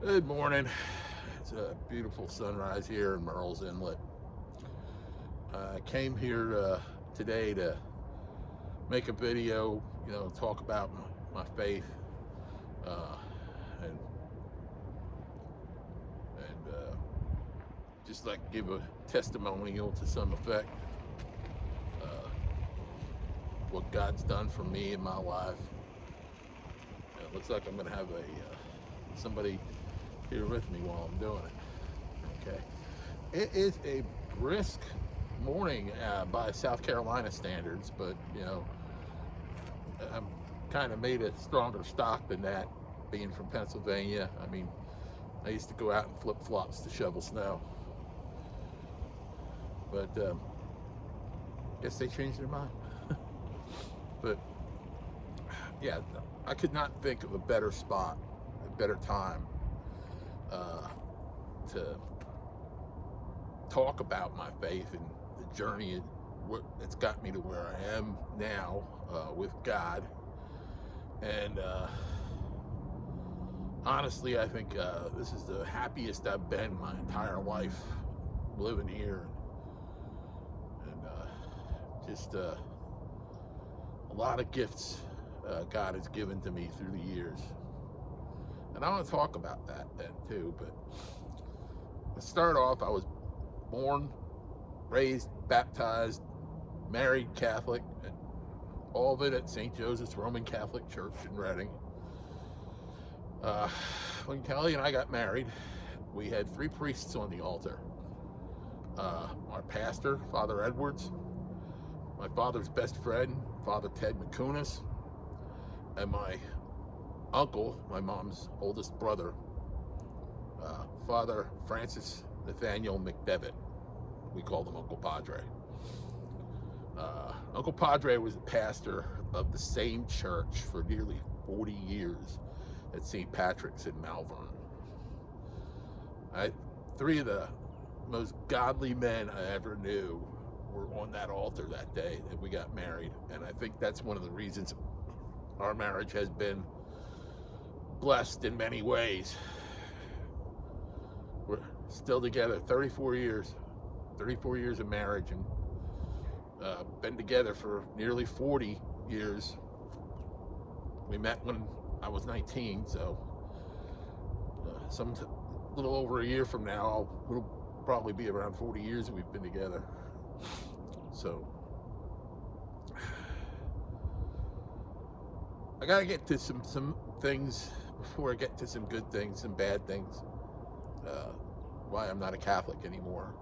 Good morning. It's a beautiful sunrise here in Merle's Inlet. I came here today to make a video, talk about my faith uh, and and just like give a testimonial to some effect. Uh, what God's done for me in my life. It looks like I'm going to have somebody here with me while I'm doing it. Okay. It is a brisk morning by South Carolina standards, but I'm kind of made a stronger stock than that, being from Pennsylvania. I mean, I used to go out in flip flops to shovel snow, but guess they changed their mind. But yeah, I could not think of a better spot, a better time uh, to talk about my faith and the journey that's got me to where I am now with God. And honestly, I think this is the happiest I've been my entire life living here. And just a lot of gifts God has given to me through the years. And I want to talk about that then too. But to start off, I was born, raised, baptized, married Catholic, and all of it at St. Joseph's Roman Catholic Church in Reading. When Kelly and I got married, we had three priests on the altar. Our pastor, Father Edwards, my father's best friend, Father Ted McCunas, and my uncle, my mom's oldest brother, Father Francis Nathaniel McDevitt. We called him Uncle Padre. Uncle Padre was the pastor of the same church for nearly 40 years at St. Patrick's in Malvern. Three of the most godly men I ever knew were on that altar that day that we got married, and I think that's one of the reasons our marriage has been blessed in many ways. We're still together 34 years of marriage, and been together for nearly 40 years. We met when I was 19, so some little over a year from now, it'll probably be around 40 years that we've been together. So I gotta get to some things before I get to some good things, some bad things. Why I'm not a Catholic anymore.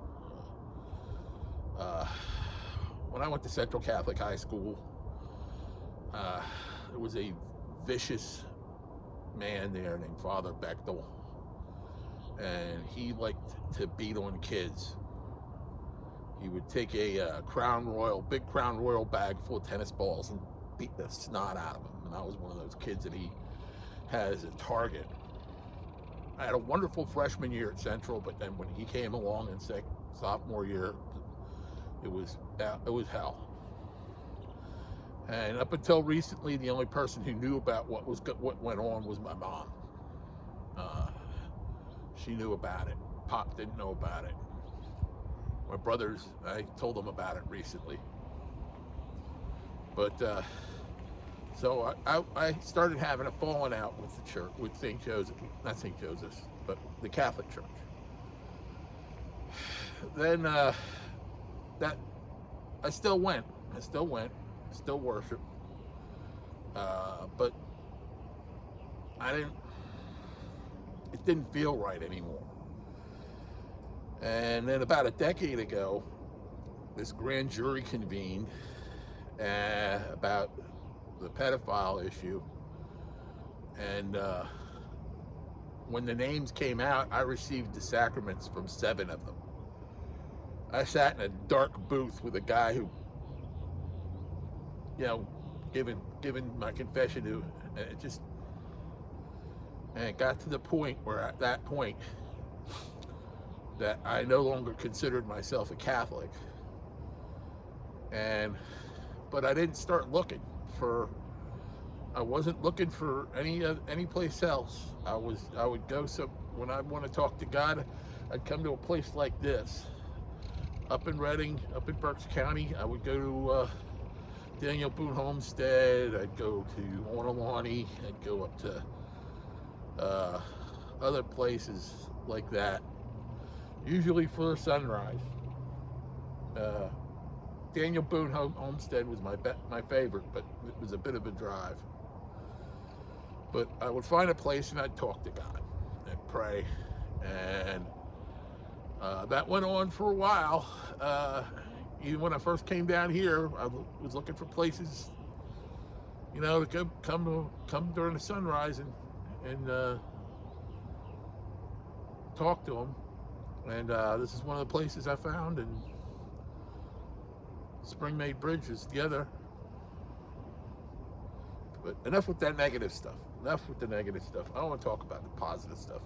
When I went to Central Catholic High School, there was a vicious man there named Father Bechtel, and he liked to beat on kids. He would take a big Crown Royal bag full of tennis balls and beat the snot out of them. And I was one of those kids that he had as a target. I had a wonderful freshman year at Central, but then when he came along in sophomore year, it was hell. And up until recently, the only person who knew about what went on was my mom. She knew about it. Pop didn't know about it. My brothers, I told them about it recently. But so I started having a falling out with the church, with St. Joseph, not St. Joseph's, but the Catholic Church. Then that I still went, still worshiped, but it didn't feel right anymore. And then about a decade ago, this grand jury convened about the pedophile issue. And when the names came out, I received the sacraments from 7 of them. I sat in a dark booth with a guy who, given my confession to, and it got to the point where at that point that I no longer considered myself a Catholic. But I didn't start looking for I wasn't looking for any place else. I would go when I want to talk to God, I'd come to a place like this, up in Redding, up in Berks County. I would go to Daniel Boone Homestead. I'd go to Oronawani. I'd go up to other places like that, usually for sunrise. Daniel Boone Homestead was my favorite, but it was a bit of a drive. But I would find a place and I'd talk to God and pray, and that went on for a while. Even when I first came down here, I was looking for places, to come during the sunrise and talk to him. And this is one of the places I found, and Spring-Made Bridge is the other. But enough with that negative stuff. Enough with the negative stuff. I don't want to talk about the positive stuff.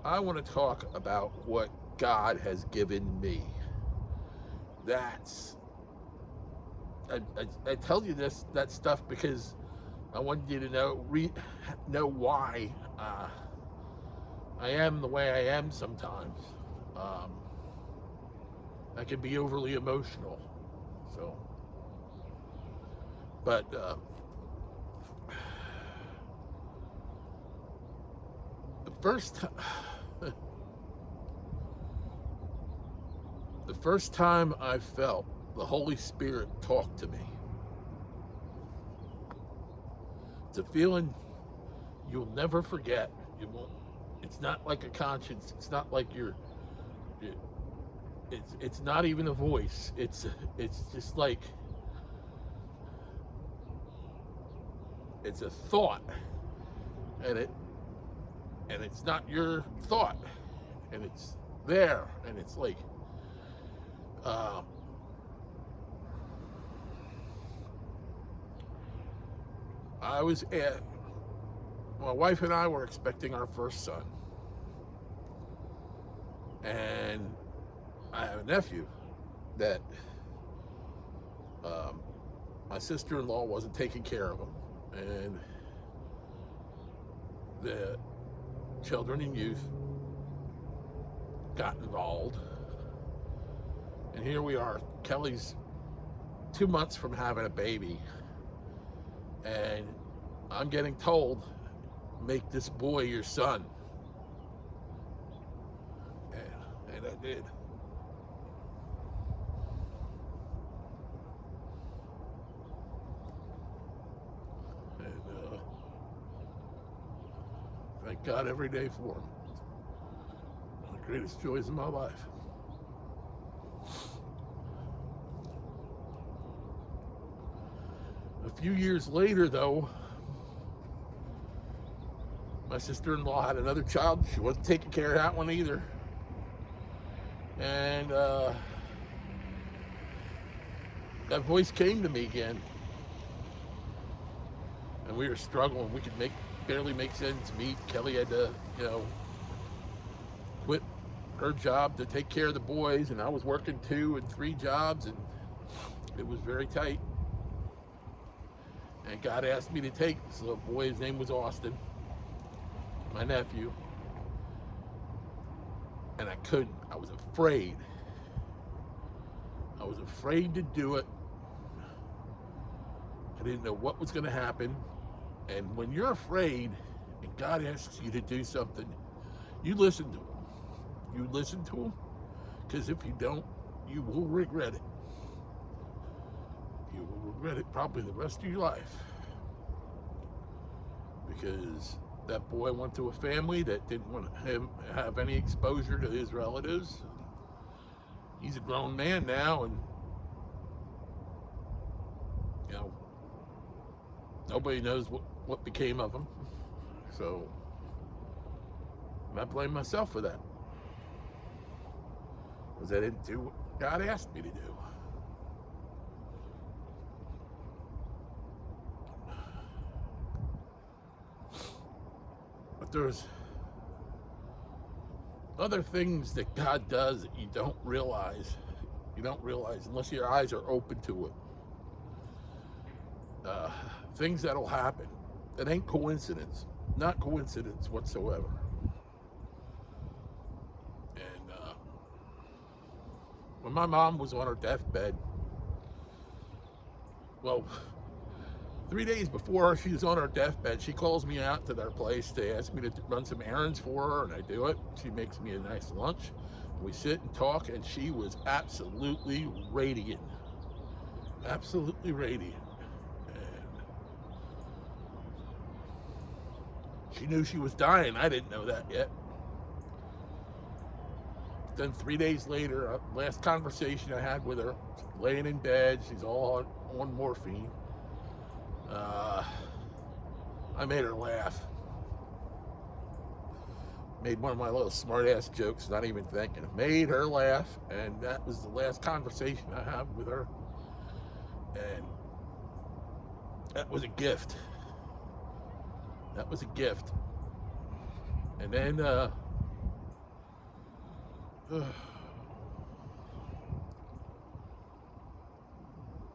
I want to talk about what God has given me. I tell you that stuff because I wanted you to know why I am the way I am sometimes. I can be overly emotional. So, but the first time I felt the Holy Spirit talk to me, it's a feeling you'll never forget. You won't. It's not like a conscience. It's not like it's not even a voice. It's just like it's a thought, and it's not your thought, and it's there, and it's like my wife and I were expecting our first son, and I have a nephew that my sister-in-law wasn't taking care of him, and the children and youth got involved, and here we are. Kelly's 2 months from having a baby, and I'm getting told, make this boy your son. And I did. And thank God every day for him. One of the greatest joys of my life. A few years later, though, my sister-in-law had another child. She wasn't taking care of that one either. And that voice came to me again. And we were struggling. We could barely make ends meet. Kelly had to, quit her job to take care of the boys, and I was working 2 and 3 jobs, and it was very tight. And God asked me to take this little boy. His name was Austin, my nephew. And I couldn't. I was afraid. I was afraid to do it. I didn't know what was going to happen. And when you're afraid and God asks you to do something, you listen to him. You listen to him, because if you don't, you will regret it. You will regret it probably the rest of your life, because that boy went to a family that didn't want him to have any exposure to his relatives. He's a grown man now, and nobody knows what became of him. So I blame myself for that, because I didn't do what God asked me to do. But there's other things that God does that you don't realize. You don't realize unless your eyes are open to it. Things that'll happen. It ain't coincidence. Not coincidence whatsoever. And when my mom was on her deathbed, well, 3 days before she was on her deathbed, she calls me out to their place to ask me to run some errands for her, and I do it. She makes me a nice lunch. We sit and talk, and she was absolutely radiant. Absolutely radiant. And she knew she was dying. I didn't know that yet. Then 3 days later, last conversation I had with her, laying in bed, she's all on morphine. I made her laugh. Made one of my little smart-ass jokes, not even thinking. Made her laugh, and that was the last conversation I had with her. And that was a gift. That was a gift. And then,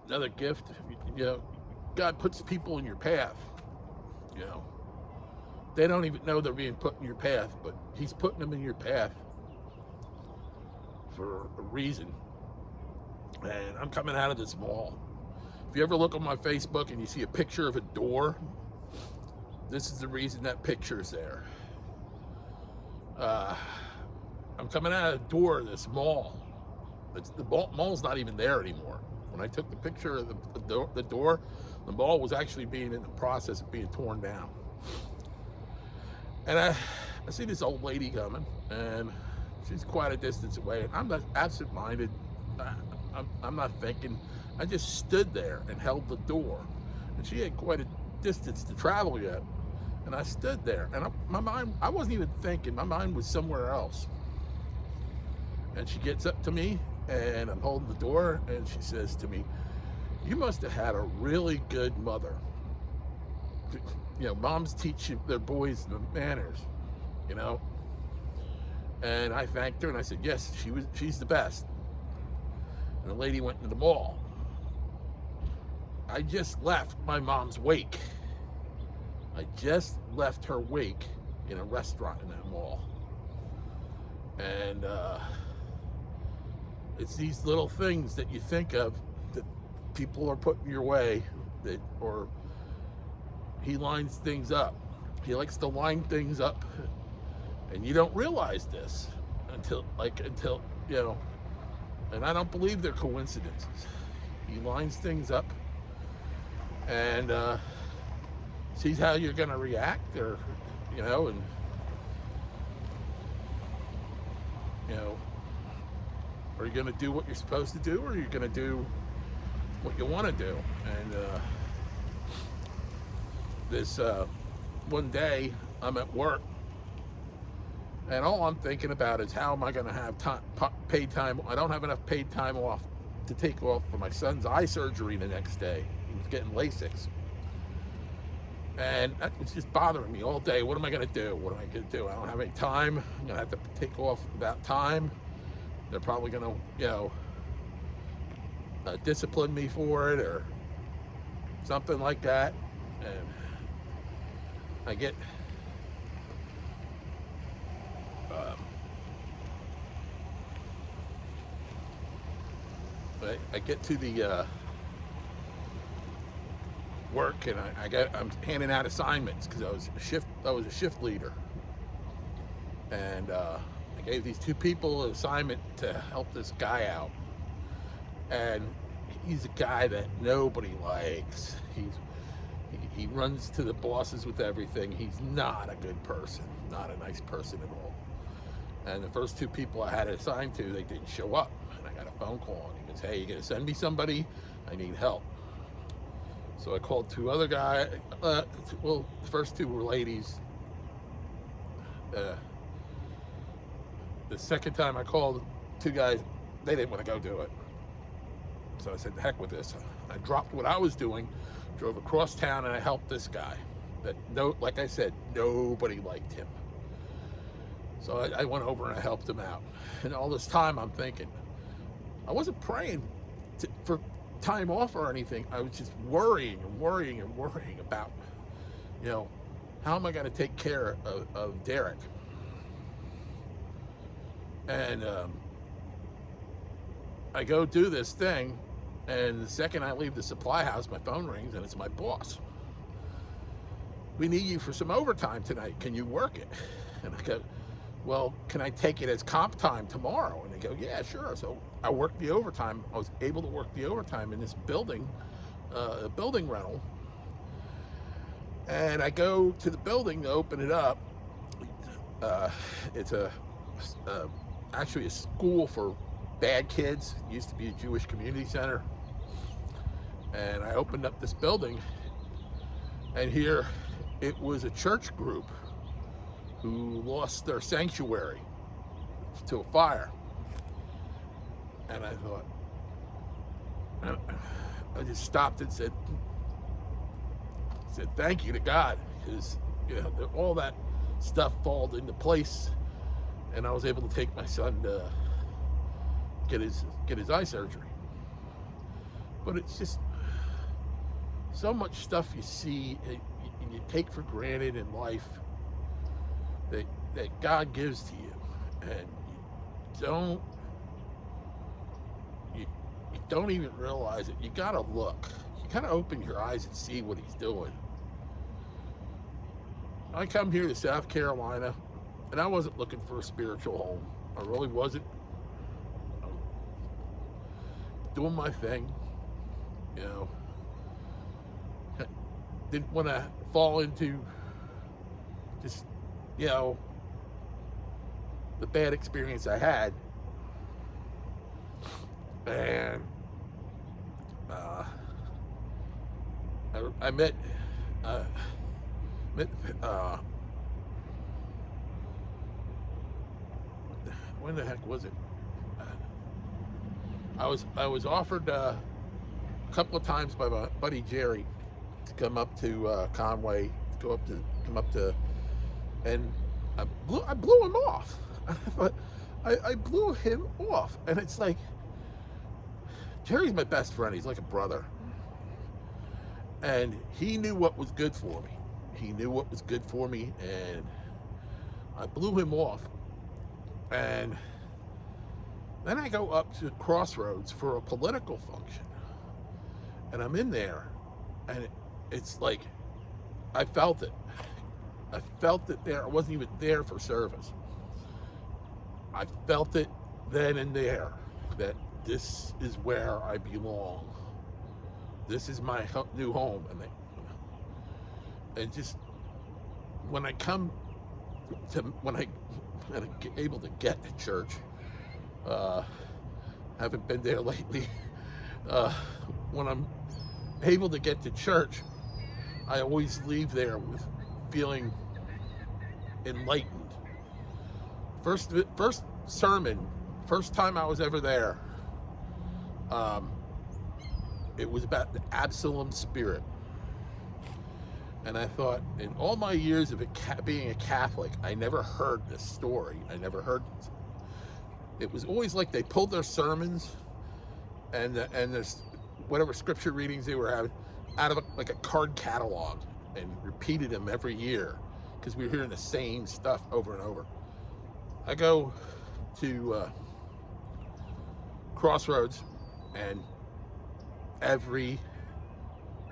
another gift, you know, God puts people in your path, you know. They don't even know they're being put in your path, but he's putting them in your path for a reason. And I'm coming out of this mall. If you ever look on my Facebook and you see a picture of a door, this is the reason that picture is there. I'm coming out of the door of this mall. The mall's not even there anymore. When I took the picture of the door, the mall was actually being in the process of being torn down. And I see this old lady coming, and she's quite a distance away. And I'm not absent-minded. I'm not thinking. I just stood there and held the door. And she had quite a distance to travel yet. And I stood there, and my mind, I wasn't even thinking. My mind was somewhere else. And she gets up to me, and I'm holding the door, and she says to me, "You must have had a really good mother." You know, moms teach their boys the manners, you know. And I thanked her, and I said, "Yes, she's the best." And the lady went into the mall. I just left my mom's wake. I just left her wake in a restaurant in that mall. And it's these little things that you think of that people are putting your way, that, or he lines things up. He likes to line things up, and you don't realize this until you know. And I don't believe they're coincidences. He lines things up and sees how you're going to react, or you know, and you know, are you going to do what you're supposed to do, or are you going to do what you want to do? And this one day I'm at work, and all I'm thinking about is how am I going to have paid time. I don't have enough paid time off to take off for my son's eye surgery the next day. He was getting LASIK. And that was just bothering me all day. What am I going to do? What am I going to do? I don't have any time. I'm going to have to take off without time. They're probably going to, you know, discipline me for it or something like that. And I get I get to the work, and I'm handing out assignments because I was a shift leader, and I gave these two people an assignment to help this guy out, and he's a guy that nobody likes. He runs to the bosses with everything. He's not a good person, not a nice person at all. And the first two people I had it assigned to, they didn't show up. And I got a phone call, and he goes, "Hey, you gonna send me somebody? I need help." So I called two other guys. Well, the first two were ladies. The second time I called two guys, they didn't want to go do it. So I said, "Heck with this." I dropped what I was doing, drove across town, and I helped this guy. Like I said, nobody liked him. So I went over and I helped him out. And all this time I'm thinking, I wasn't praying for time off or anything. I was just worrying about You know, how am I going to take care of Derek? And I go do this thing, and the second I leave the supply house, my phone rings, and it's my boss. We need you for some overtime tonight. Can you work it? And I go, well, can I take it as comp time tomorrow? And they go, yeah, sure. So I worked the overtime. I was able to work the overtime in this building, a building rental. And I go to the building to open it up. It's actually a school for bad kids. It used to be a Jewish community center. And I opened up this building, and here it was a church group who lost their sanctuary to a fire. And I thought, I just stopped and said thank you to God, because all that stuff fell into place, and I was able to take my son to get his eye surgery. But it's just so much stuff you see and you take for granted in life that God gives to you, and you don't even realize it. You gotta look. You gotta open your eyes and see what He's doing. I come here to South Carolina, and I wasn't looking for a spiritual home. I really wasn't. I was doing my thing, you know. Didn't want to fall into just, the bad experience I had. And I met when the heck was it? I was offered a couple of times by my buddy Jerry to come up to Conway, come up to, and I blew him off. I blew him off, and it's like, Jerry's my best friend. He's like a brother, and he knew what was good for me. He knew what was good for me, and I blew him off. And then I go up to Crossroads for a political function, and I'm in there, and it's like, I felt it. I felt it there. I wasn't even there for service. I felt it then and there, that this is where I belong. This is my new home. And just when I'm able to get to church, haven't been there lately. When I'm able to get to church, I always leave there with feeling enlightened. First sermon, first time I was ever there, it was about the Absalom spirit. And I thought, in all my years of being a Catholic, I never heard this story. I never heard it. It was always like they pulled their sermons and there's whatever scripture readings they were having out of like a card catalog, and repeated them every year because we were hearing the same stuff over and over. I go to Crossroads, and every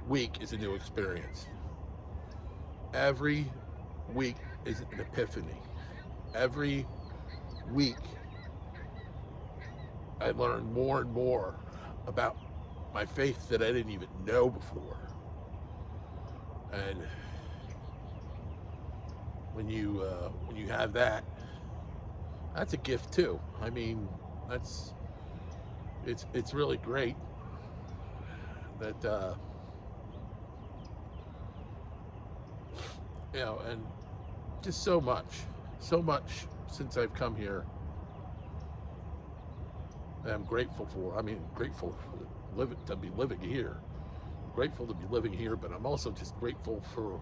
week is a new experience. Every week is an epiphany. Every week I learn more and more about my faith that I didn't even know before. And when you have that, that's a gift too. I mean, it's really great that and just so much since I've come here that I'm grateful for. I mean, grateful to be living here. Grateful to be living here, but I'm also just grateful for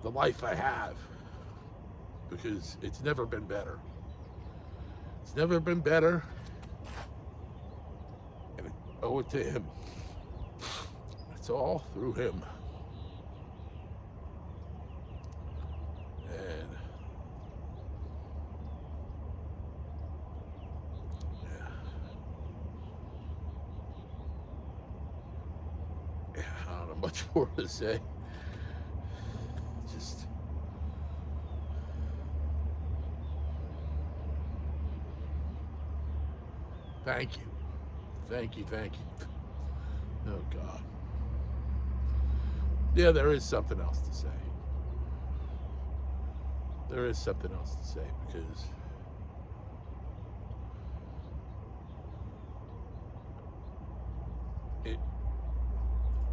the life I have, because it's never been better. It's never been better, and I owe it to Him. It's all through Him. much more to say. Just thank you. Thank you. Oh, God. Yeah, there is something else to say. There is something else to say because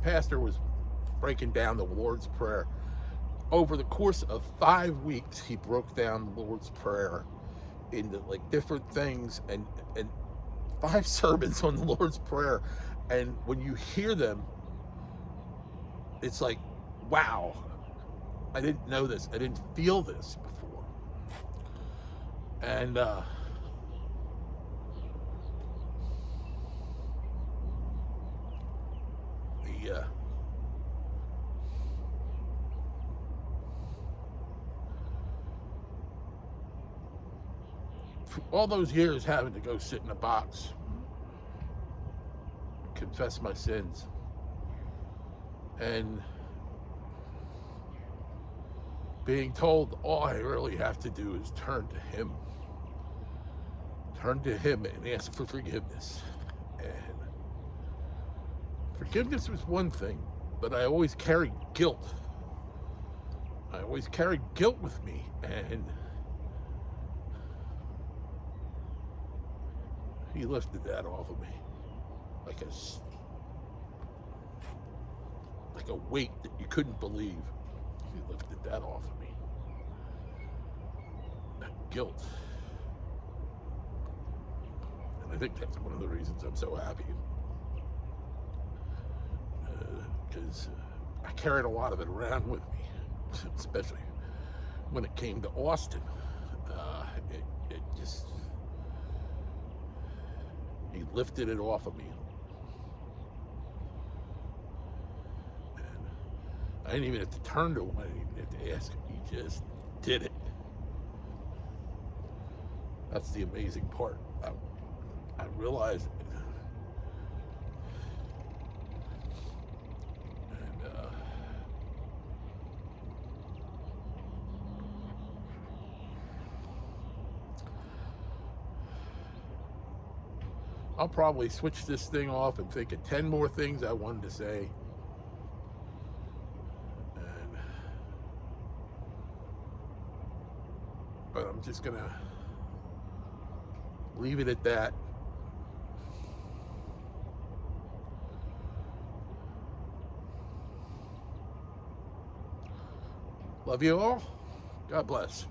Pastor was breaking down the Lord's Prayer. Over the course of 5 weeks, he broke down the Lord's Prayer into like different things and 5 sermons on the Lord's Prayer. And when you hear them, it's like, wow, I didn't know this. I didn't feel this before. And all those years having to go sit in a box, confess my sins, and being told all I really have to do is turn to him and ask for forgiveness. And forgiveness was one thing, but I always carried guilt. I always carried guilt with me, and he lifted that off of me like a weight that you couldn't believe. He lifted that off of me. That guilt. And I think that's one of the reasons I'm so happy. Because I carried a lot of it around with me, especially when it came to Austin. It just, he lifted it off of me. I didn't even have to turn to him. I didn't even have to ask him. He just did it. That's the amazing part. I realized, and I'll probably switch this thing off and think of 10 more things I wanted to say. But I'm just gonna leave it at that. Love you all. God bless.